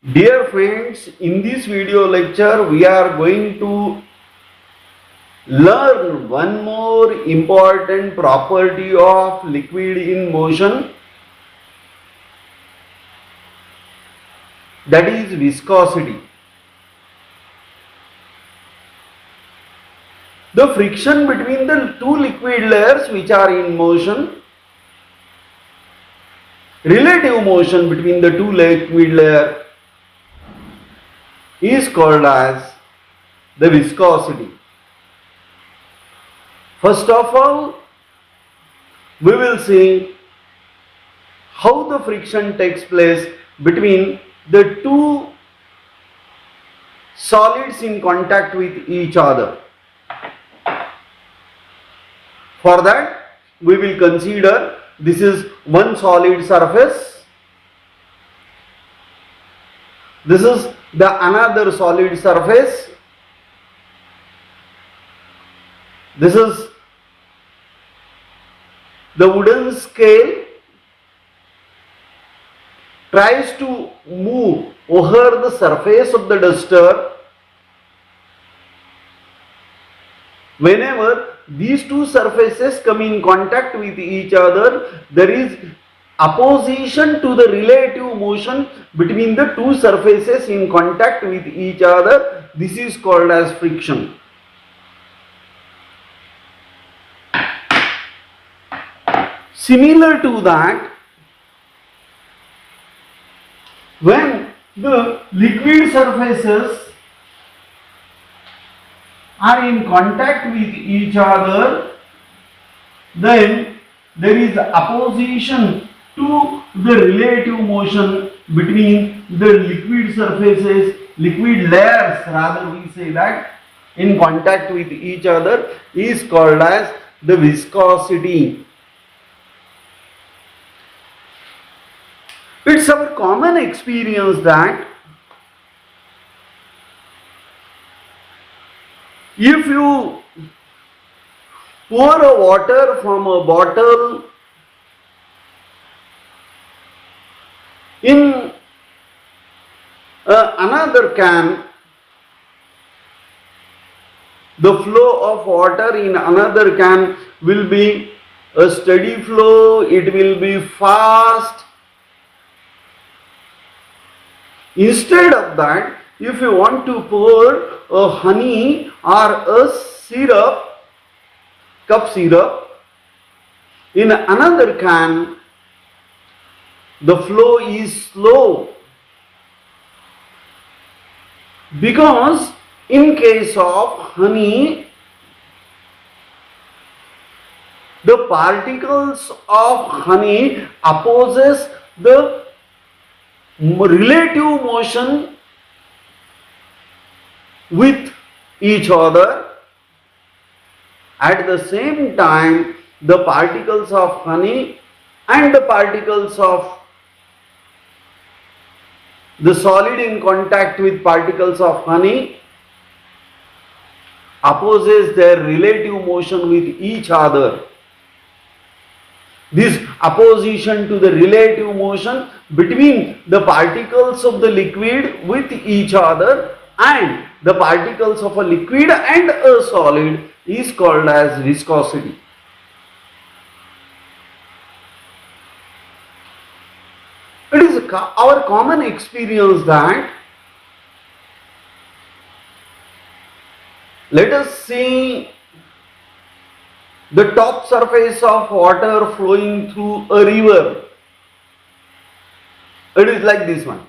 Dear friends, in this video lecture we are going to learn one more important property of liquid in motion, that is viscosity. The friction between the two liquid layers which are in motion, relative motion between the two liquid layers is called as the viscosity. First of all, we will see how the friction takes place between the two solids in contact with each other. For that, we will consider this is one solid surface, this is the another solid surface, this is the wooden scale tries to move over the surface of the duster. Whenever these two surfaces come in contact with each other, there is opposition to the relative motion between the two surfaces in contact with each other. This is called as friction. Similar to that, when the liquid surfaces are in contact with each other, then there is opposition to the relative motion between the liquid surfaces, liquid layers rather we say that, in contact with each other is called as the viscosity. It's our common experience that if you pour a water from a bottle in another can, the flow of water in another can will be a steady flow, it will be fast. Instead of that, if you want to pour a honey or a syrup, cup syrup, in another can, the flow is slow, because in case of honey, the particles of honey opposes the relative motion with each other. At the same time, the particles of honey and the particles of the solid in contact with particles of honey opposes their relative motion with each other. This opposition to the relative motion between the particles of the liquid with each other and the particles of a liquid and a solid is called as viscosity. It is our common experience that, let us see the top surface of water flowing through a river. It is like this one.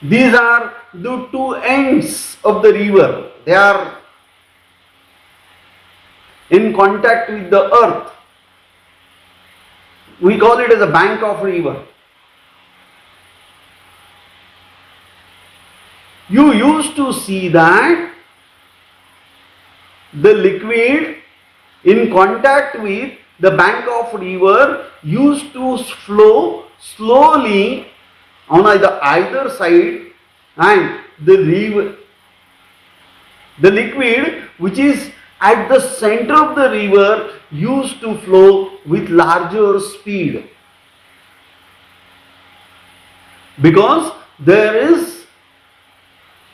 These are the two ends of the river. They are in contact with the earth. We call it as a bank of river. You used to see that the liquid in contact with the bank of river used to flow slowly on either side, and the liquid which is at the center of the river used to flow with larger speed. because there is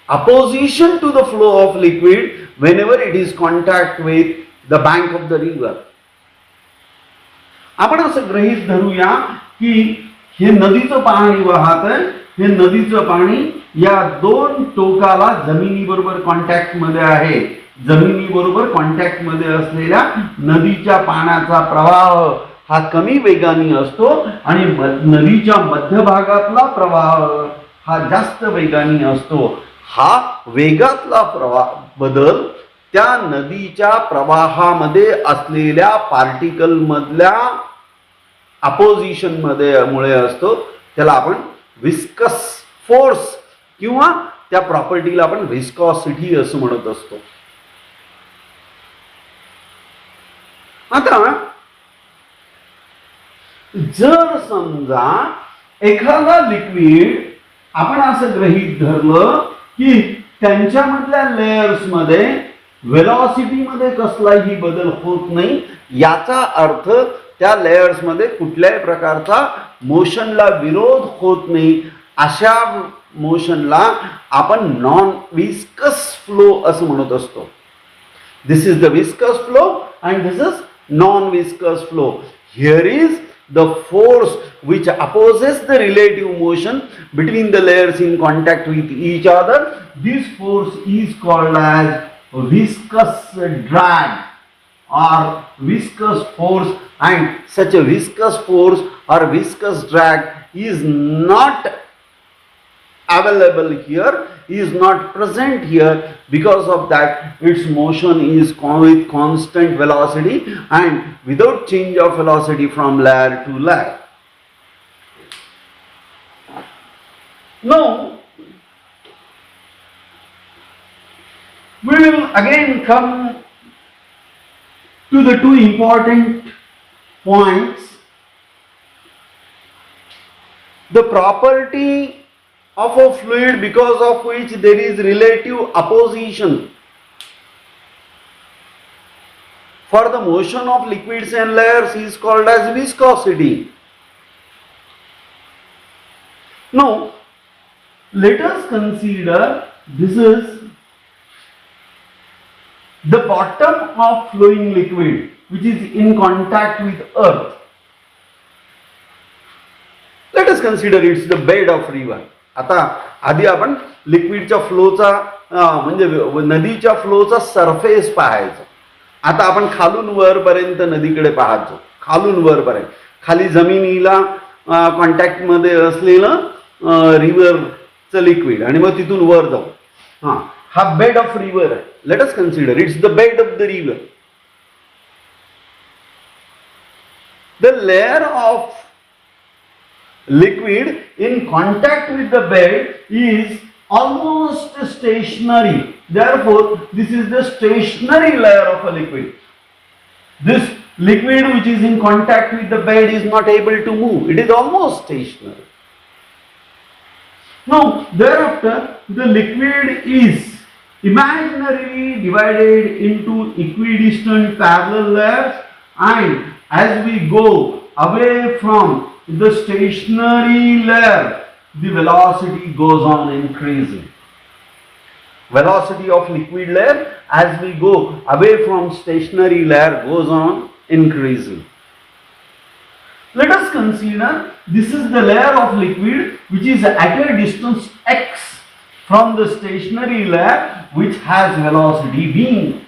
opposition to the flow of liquid whenever it is contact with the bank of the river. आपण असं गृहीत धरूया की हे नदीचं पाणी वाहत आहे, हे नदीचं पाणी या दोन टोकाला जमिनीबरोबर कॉन्टॅक्ट मध्ये आहे. जमिनीबरोबर कॉन्टॅक्ट मध्ये असलेल्या नदीच्या पाण्याचा प्रवाह हा कमी वेगाने असतो आणि नदीच्या मध्यभागातला प्रवाह हा जास्त वेगाने असतो. हा वेगातला प्रवाह बदल त्या नदीच्या प्रवाहामध्ये असलेल्या पार्टिकल मधल्या अपोजिशन मध्ये मुळे असतो. त्याला आपण विस्कस फोर्स किंवा त्या प्रॉपर्टीला आपण विस्कॉसिटी असं म्हणत असतो. आता जर समजा एखादा लिक्विड आपण असं गृहीत धरलं की त्यांच्यामधल्या लेयर्स मध्ये वेलॉसिटी मध्ये कसलाही बदल होत नाही, याचा अर्थ त्या लेयर्स मध्ये कुठल्याही प्रकारचा मोशनला विरोध होत नाही. अशा मोशनला आपण नॉन विस्कस फ्लो असं म्हणत असतो. This is the viscous flow and this is non-viscous flow. Here is the force which opposes the relative motion between the layers in contact with each other. This force is called as viscous drag or viscous force, and such a viscous force or viscous drag is not available here, is not present here. Because of that, its motion is with constant velocity and without change of velocity from layer to layer. Now we will again come to the two important points. The property of a fluid because of which there is relative opposition for the motion of liquids and layers is called as viscosity. Now let us consider this is the bottom of flowing liquid which is in contact with earth. Let us consider it's the bed of river. आता आधी आपण लिक्विडच्या फ्लोचा म्हणजे नदीच्या फ्लोचा surface पाहायचा. आता आपण खालून वरपर्यंत नदीकडे पाहतो, खालून वरपर्यंत. खाली जमिनीला कॉन्टॅक्ट मध्ये असलेलं रिव्हरचं लिक्विड आणि मग तिथून वर जाऊ. हा बेड ऑफ रिव्हर आहे. Let us consider it's the bed of the river. The layer of liquid in contact with the bed is almost stationary. Therefore, this is the stationary layer of a liquid. This liquid which is in contact with the bed is not able to move. It is almost stationary. Now, thereafter, the liquid is imaginarily divided into equidistant parallel layers, and as we go away from the stationary layer, the velocity goes on increasing. Velocity of liquid layer as we go away from stationary layer goes on increasing. Let us consider this is the layer of liquid which is at a distance x from the stationary layer which has velocity v.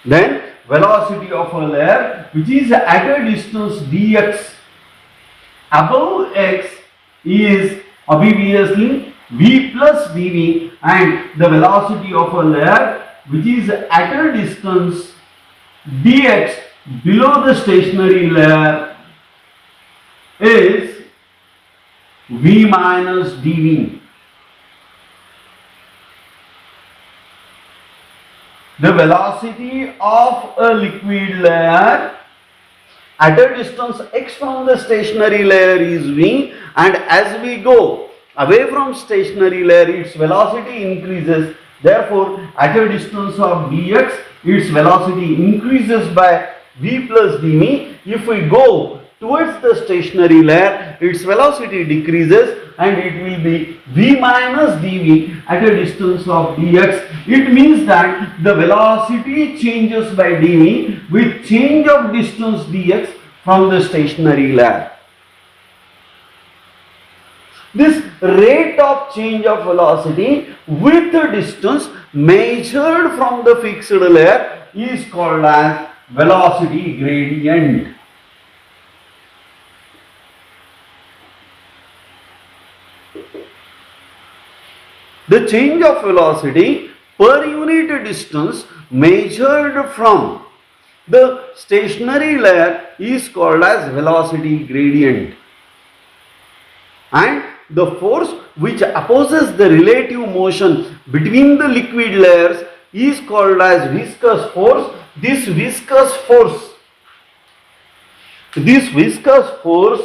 Then velocity of a layer which is at a distance dx above x is obviously v plus dv, and the velocity of a layer which is at a distance dx below the stationary layer is v minus dv. The velocity of a liquid layer at a distance x from the stationary layer is v, and as we go away from stationary layer its velocity increases. Therefore, at a distance of dx its velocity increases by v plus dv. If we go towards the stationary layer, its velocity decreases and it will be v minus dv at a distance of dx. It means that the velocity changes by dv with change of distance dx from the stationary layer. This rate of change of velocity with the distance measured from the fixed layer is called as velocity gradient. The change of velocity per unit distance measured from the stationary layer is called as velocity gradient. And the force which opposes the relative motion between the liquid layers is called as viscous force. This viscous force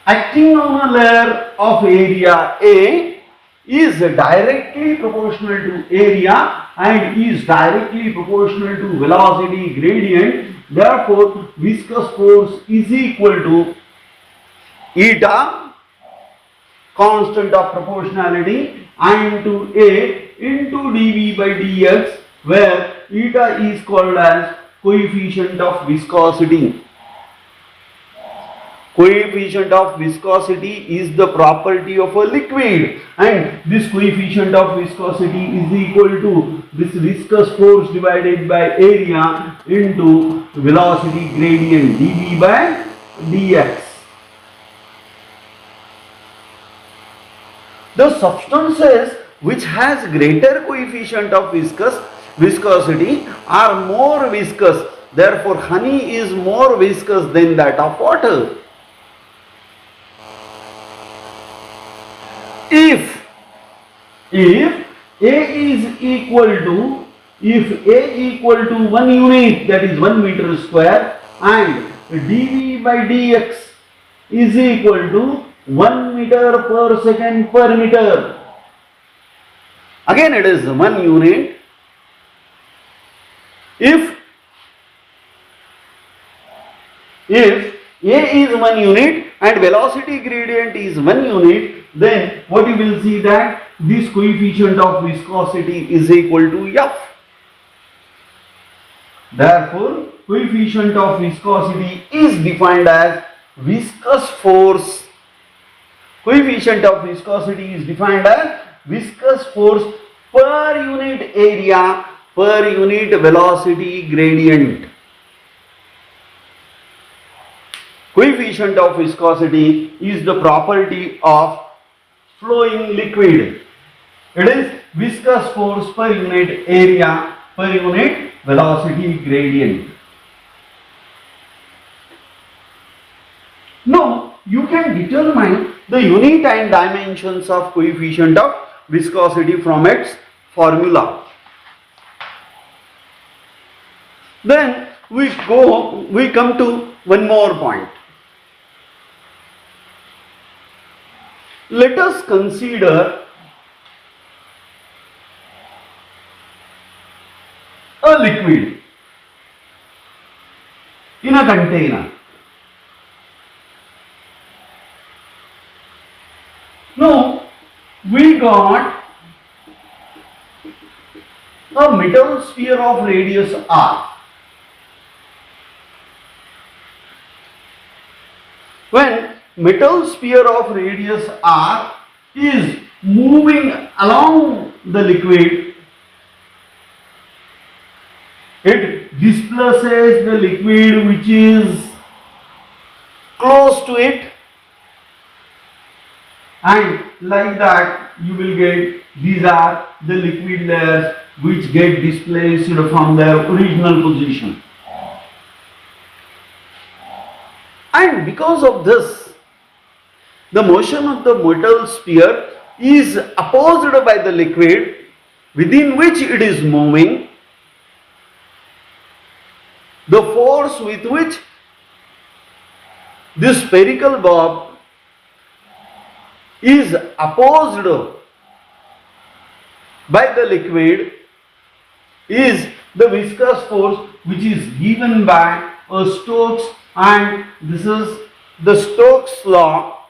acting on a layer of area A is directly proportional to area and is directly proportional to velocity gradient. Therefore, viscous force is equal to eta, constant of proportionality, I into A into dV by dx, where eta is called as coefficient of viscosity. Coefficient of viscosity is the property of a liquid, and this coefficient of viscosity is equal to this viscous force divided by area into velocity gradient dV by dx. The substances which has greater coefficient of viscosity are more viscous. Therefore, honey is more viscous than that of water. If A is equal to 1 unit, that is 1 meter square, and dV by dx is equal to 1 meter per second per meter. Again it is 1 unit. If A is 1 unit and velocity gradient is 1 unit, then what you will see that this coefficient of viscosity is equal to F. Therefore, coefficient of viscosity is defined as viscous force. Coefficient of viscosity is defined as viscous force per unit area per unit velocity gradient. Coefficient of viscosity is the property of flowing liquid. It is viscous force per unit area per unit velocity gradient. Now, you can determine the unit and dimensions of coefficient of viscosity from its formula. Then we come to one more point. Let us consider a liquid in a container. Now, we got a metal sphere of radius r. When metal sphere of radius r is moving along the liquid, it displaces the liquid which is close to it, and like that you will get these are the liquid layers which get displaced from their original position. And because of this, the motion of the metal sphere is opposed by the liquid within which it is moving. The force with which this spherical bob is opposed by the liquid is the viscous force which is given by Stokes, and this is the Stokes law.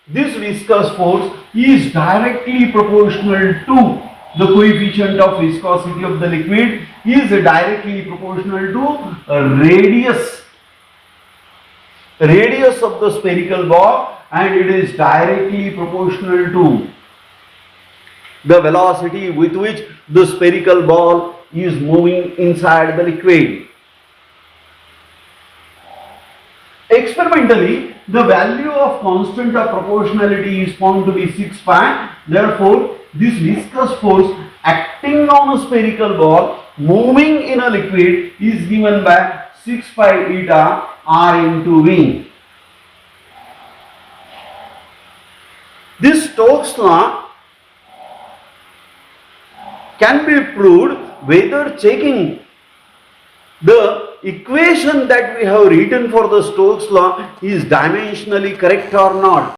This viscous force is directly proportional to the coefficient of viscosity of the liquid is directly proportional to radius of the spherical ball, and it is directly proportional to the velocity with which the spherical ball is moving inside the liquid. Experimentally, the value of constant of proportionality is found to be 6 pi. Therefore, this viscous force acting on a spherical ball moving in a liquid is given by 6 pi eta r into V. This Stokes law can be proved whether checking the equation that we have written for the Stokes law is dimensionally correct or not.